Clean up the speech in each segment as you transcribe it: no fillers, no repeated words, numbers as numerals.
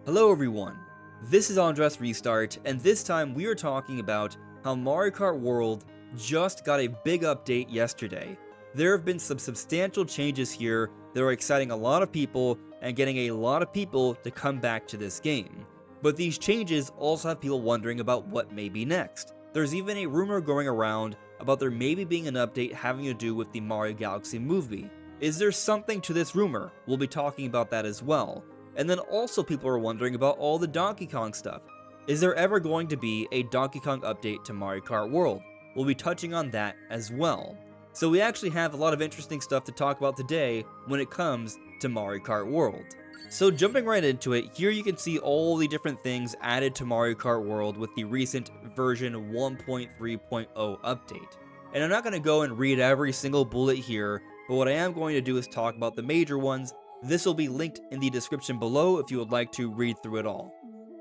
Hello everyone, this is AndresRestart, and this time we are talking about how Mario Kart World just got a big update yesterday. There have been some substantial changes here that are exciting a lot of people and getting a lot of people to come back to this game. But these changes also have people wondering about what may be next. There's even a rumor going around about there maybe being an update having to do with the Mario Galaxy movie. Is there something to this rumor? We'll be talking about that as well. And then also people are wondering about all the Donkey Kong stuff. Is there ever going to be a Donkey Kong update to Mario Kart World? We'll be touching on that as well. So we actually have a lot of interesting stuff to talk about today when it comes to Mario Kart World. So jumping right into it, here you can see all the different things added to Mario Kart World with the recent version 1.3.0 update. And I'm not going to go and read every single bullet here, but what I am going to do is talk about the major ones. This will be linked in the description below if you would like to read through it all.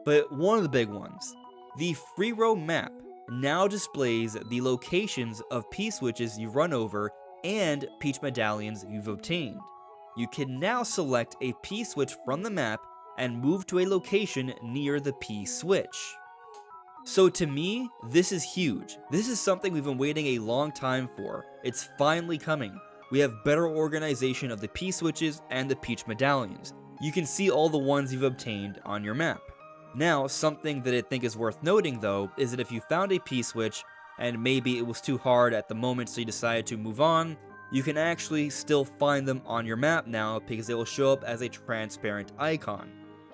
But one of the big ones, the free roam map now displays the locations of P-switches you've run over and Peach medallions you've obtained. You can now select a P-switch from the map and move to a location near the P-switch. So to me, this is huge. This is something we've been waiting a long time for. It's finally coming. We have better organization of the P-switches and the Peach medallions. You can see all the ones you've obtained on your map. Now, something that I think is worth noting though, is that if you found a P-switch, and maybe it was too hard at the moment so you decided to move on, you can actually still find them on your map now because they will show up as a transparent icon.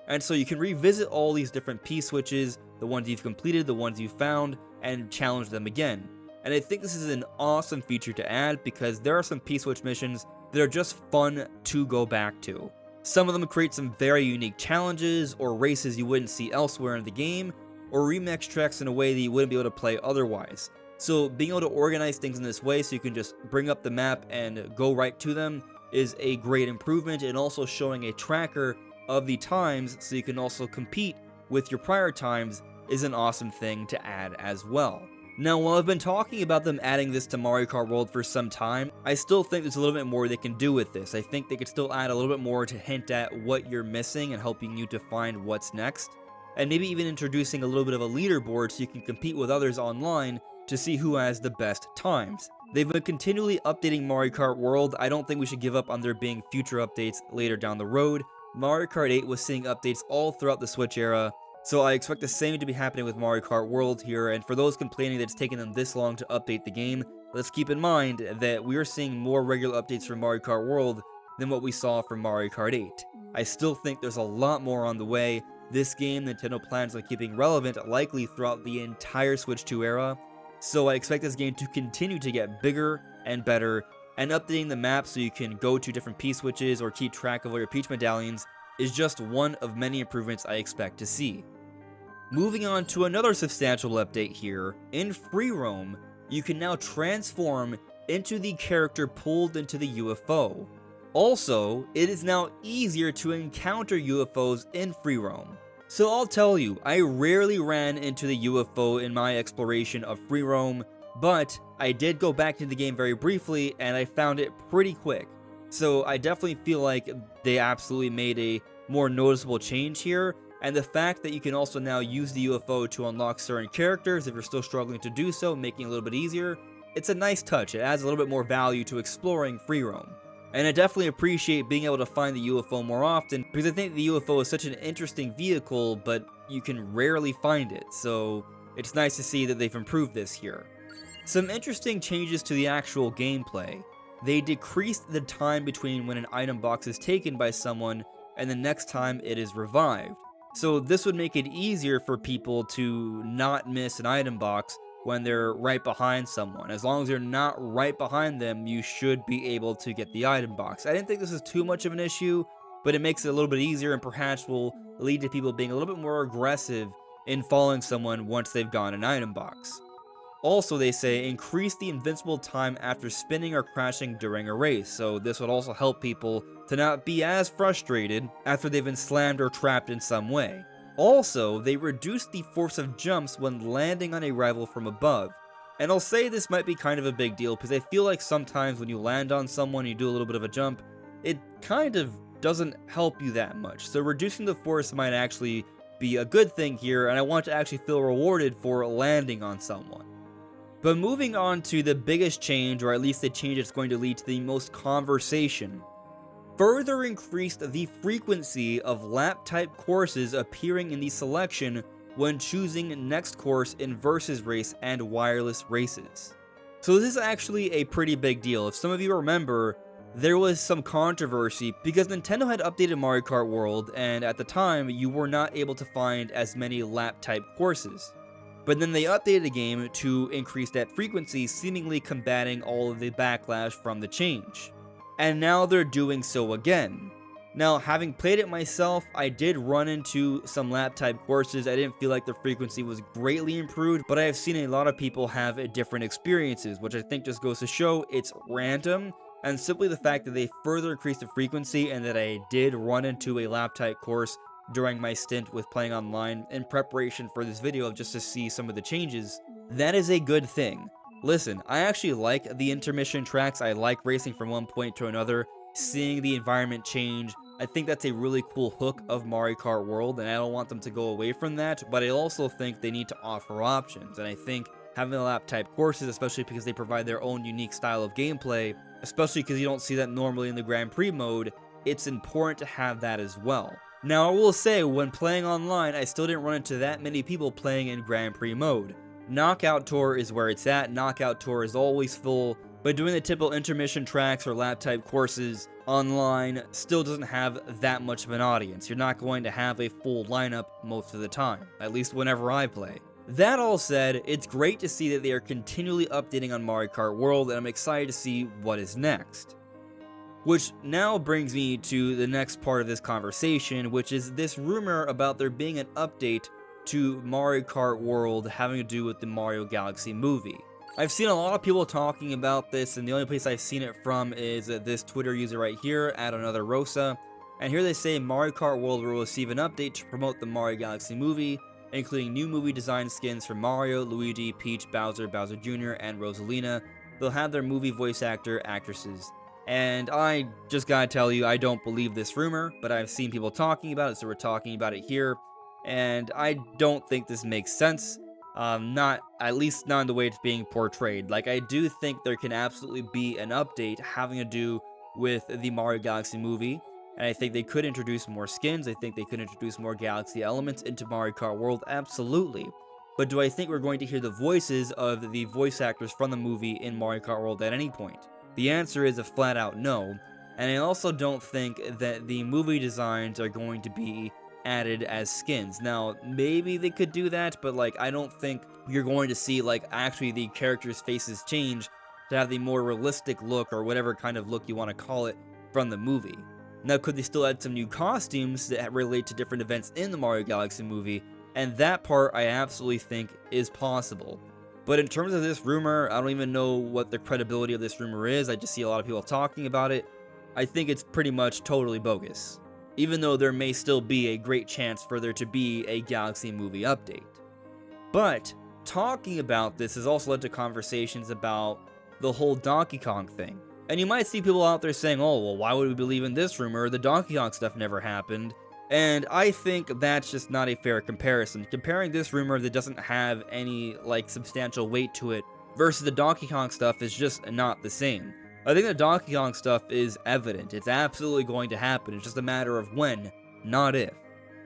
And so you can revisit all these different P-switches, the ones you've completed, the ones you found, and challenge them again. And I think this is an awesome feature to add because there are some P-switch missions that are just fun to go back to. Some of them create some very unique challenges or races you wouldn't see elsewhere in the game, or remix tracks in a way that you wouldn't be able to play otherwise. So being able to organize things in this way so you can just bring up the map and go right to them is a great improvement, and also showing a tracker of the times so you can also compete with your prior times is an awesome thing to add as well. Now, while I've been talking about them adding this to Mario Kart World for some time, I still think there's a little bit more they can do with this. I think they could still add a little bit more to hint at what you're missing and helping you to find what's next. And maybe even introducing a little bit of a leaderboard so you can compete with others online to see who has the best times. They've been continually updating Mario Kart World. I don't think we should give up on there being future updates later down the road. Mario Kart 8 was seeing updates all throughout the Switch era, so I expect the same to be happening with Mario Kart World here. And for those complaining that it's taken them this long to update the game, let's keep in mind that we are seeing more regular updates for Mario Kart World than what we saw for Mario Kart 8. I still think there's a lot more on the way. This game, Nintendo plans on keeping relevant likely throughout the entire Switch 2 era, so I expect this game to continue to get bigger and better, and updating the map so you can go to different P-switches or keep track of all your Peach medallions is just one of many improvements I expect to see. Moving on to another substantial update here, in free roam, you can now transform into the character pulled into the UFO. Also, it is now easier to encounter UFOs in free roam. So I'll tell you, I rarely ran into the UFO in my exploration of free roam, but I did go back to the game very briefly and I found it pretty quick. So I definitely feel like they absolutely made a more noticeable change here. And the fact that you can also now use the UFO to unlock certain characters if you're still struggling to do so, making it a little bit easier, it's a nice touch. It adds a little bit more value to exploring free roam. And I definitely appreciate being able to find the UFO more often, because I think the UFO is such an interesting vehicle, but you can rarely find it, so it's nice to see that they've improved this here. Some interesting changes to the actual gameplay. They decreased the time between when an item box is taken by someone and the next time it is revived. So this would make it easier for people to not miss an item box when they're right behind someone. As long as you're not right behind them, you should be able to get the item box. I didn't think this is too much of an issue, but it makes it a little bit easier and perhaps will lead to people being a little bit more aggressive in following someone once they've gotten an item box. Also, they say increase the invincible time after spinning or crashing during a race, so this would also help people to not be as frustrated after they've been slammed or trapped in some way. Also, they reduced the force of jumps when landing on a rival from above. And I'll say this might be kind of a big deal because I feel like sometimes when you land on someone and you do a little bit of a jump, it kind of doesn't help you that much. So reducing the force might actually be a good thing here, and I want to actually feel rewarded for landing on someone. But moving on to the biggest change, or at least the change that's going to lead to the most conversation, further increased the frequency of lap-type courses appearing in the selection when choosing next course in Versus Race and Wireless Races. So this is actually a pretty big deal. If some of you remember, there was some controversy because Nintendo had updated Mario Kart World, and at the time, you were not able to find as many lap-type courses. But then they updated the game to increase that frequency, seemingly combating all of the backlash from the change. And now they're doing so again. Now, having played it myself, I did run into some lap-type courses. I didn't feel like the frequency was greatly improved, but I have seen a lot of people have different experiences, which I think just goes to show it's random, and simply the fact that they further increased the frequency and that I did run into a lap-type course during my stint with playing online in preparation for this video just to see some of the changes, that is a good thing. Listen, I actually like the intermission tracks. I like racing from one point to another, seeing the environment change. I think that's a really cool hook of Mario Kart World, and I don't want them to go away from that, but I also think they need to offer options, and I think having the lap-type courses, especially because they provide their own unique style of gameplay, especially because you don't see that normally in the Grand Prix mode, it's important to have that as well. Now, I will say, when playing online, I still didn't run into that many people playing in Grand Prix mode. Knockout Tour is where it's at. Knockout Tour is always full, but doing the typical intermission tracks or lap-type courses online still doesn't have that much of an audience. You're not going to have a full lineup most of the time, at least whenever I play. That all said, it's great to see that they are continually updating on Mario Kart World, and I'm excited to see what is next. Which now brings me to the next part of this conversation, which is this rumor about there being an update to Mario Kart World having to do with the Mario Galaxy movie. I've seen a lot of people talking about this, and the only place I've seen it from is this Twitter user right here, @AnotherRosa, and here they say Mario Kart World will receive an update to promote the Mario Galaxy movie, including new movie design skins for Mario, Luigi, Peach, Bowser, Bowser Jr., and Rosalina. They'll have their movie voice actresses. And I just gotta tell you, I don't believe this rumor, but I've seen people talking about it, so we're talking about it here. And I don't think this makes sense. At least not in the way it's being portrayed. Like, I do think there can absolutely be an update having to do with the Mario Galaxy movie. And I think they could introduce more skins. I think they could introduce more Galaxy elements into Mario Kart World, absolutely. But do I think we're going to hear the voices of the voice actors from the movie in Mario Kart World at any point? The answer is a flat out no, and I also don't think that the movie designs are going to be added as skins. Now, maybe they could do that, but like, I don't think you're going to see like actually the characters' faces change to have the more realistic look, or whatever kind of look you want to call it, from the movie. Now, could they still add some new costumes that relate to different events in the Mario Galaxy movie? And that part I absolutely think is possible. But in terms of this rumor, I don't even know what the credibility of this rumor is. I just see a lot of people talking about it. I think it's pretty much totally bogus, even though there may still be a great chance for there to be a Galaxy movie update. But talking about this has also led to conversations about the whole Donkey Kong thing. And you might see people out there saying, oh, well, why would we believe in this rumor? The Donkey Kong stuff never happened. And I think that's just not a fair comparison. Comparing this rumor that doesn't have any, like, substantial weight to it versus the Donkey Kong stuff is just not the same. I think the Donkey Kong stuff is evident. It's absolutely going to happen. It's just a matter of when, not if.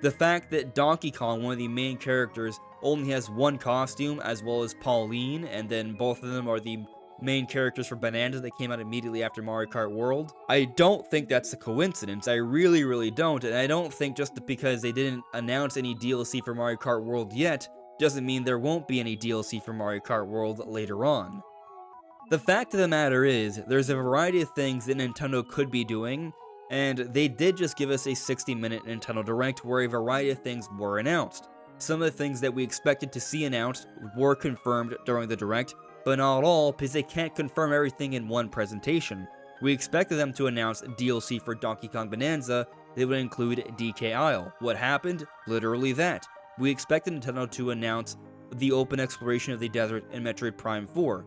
The fact that Donkey Kong, one of the main characters, only has one costume, as well as Pauline, and then both of them are the main characters for Bonanza that came out immediately after Mario Kart World. I don't think that's a coincidence. I really, really don't. And I don't think just because they didn't announce any DLC for Mario Kart World yet, doesn't mean there won't be any DLC for Mario Kart World later on. The fact of the matter is, there's a variety of things that Nintendo could be doing, and they did just give us a 60-minute Nintendo Direct where a variety of things were announced. Some of the things that we expected to see announced were confirmed during the Direct, but not all, because they can't confirm everything in one presentation. We expected them to announce DLC for Donkey Kong Bonanza that would include DK Isle. What happened? Literally that. We expected Nintendo to announce the open exploration of the desert in Metroid Prime 4.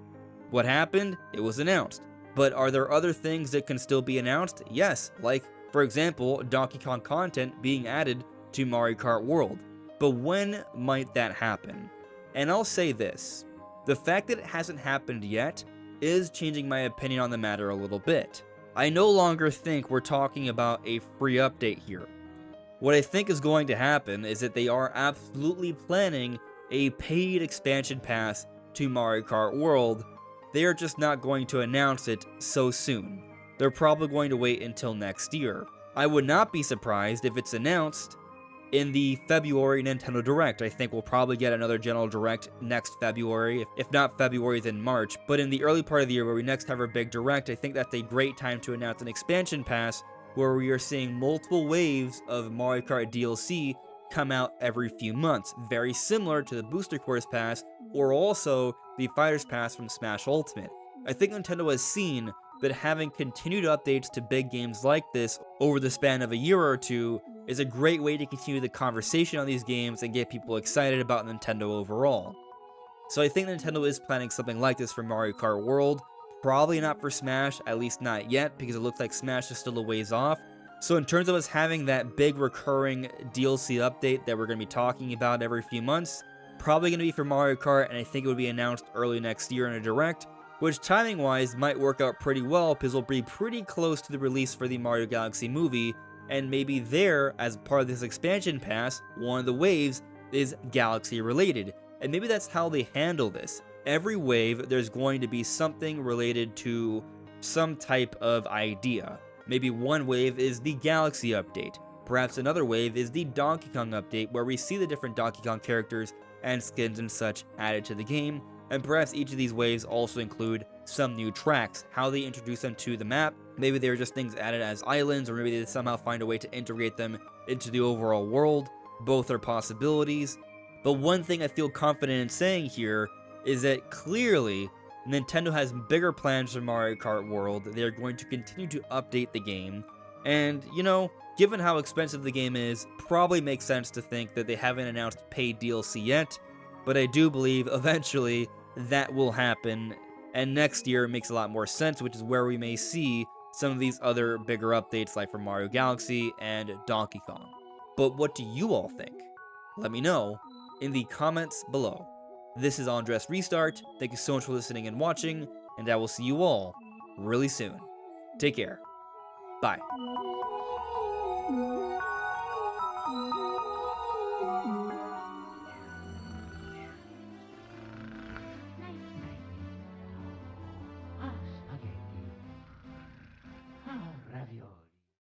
What happened? It was announced. But are there other things that can still be announced? Yes, like For example, Donkey Kong content being added to Mario Kart World. But when might that happen? And I'll say this, the fact that it hasn't happened yet is changing my opinion on the matter a little bit. I no longer think we're talking about a free update here. What I think is going to happen is that they are absolutely planning a paid expansion pass to Mario Kart World. They are just not going to announce it so soon. They're probably going to wait until next year. I would not be surprised if it's announced in the February Nintendo Direct. I think we'll probably get another General Direct next February, if not February then March. But in the early part of the year where we next have our big Direct, I think that's a great time to announce an expansion pass where we are seeing multiple waves of Mario Kart DLC come out every few months, very similar to the Booster Course Pass or also the Fighters Pass from Smash Ultimate. I think Nintendo has seen that having continued updates to big games like this over the span of a year or two is a great way to continue the conversation on these games and get people excited about Nintendo overall. So I think Nintendo is planning something like this for Mario Kart World. Probably not for Smash, at least not yet, because it looks like Smash is still a ways off. So in terms of us having that big recurring DLC update that we're going to be talking about every few months, probably going to be for Mario Kart, and I think it would be announced early next year in a Direct, which timing-wise might work out pretty well because it'll be pretty close to the release for the Mario Galaxy movie, and maybe there, as part of this expansion pass, one of the waves is Galaxy related, and maybe that's how they handle this. Every wave, there's going to be something related to some type of idea. Maybe one wave is the Galaxy update. Perhaps another wave is the Donkey Kong update, where we see the different Donkey Kong characters and skins and such added to the game. And perhaps each of these waves also include some new tracks, how they introduce them to the map. Maybe they're just things added as islands, or maybe they somehow find a way to integrate them into the overall world. Both are possibilities. But one thing I feel confident in saying here is that clearly Nintendo has bigger plans for Mario Kart World. They're going to continue to update the game. And, you know, given how expensive the game is, probably makes sense to think that they haven't announced paid DLC yet. But I do believe eventually that will happen, and next year makes a lot more sense, which is where we may see some of these other bigger updates like for Mario Galaxy and Donkey Kong. But what do you all think? Let me know in the comments below. This is AndresRestart. Thank you so much for listening and watching, and I will see you all really soon. Take care. Bye.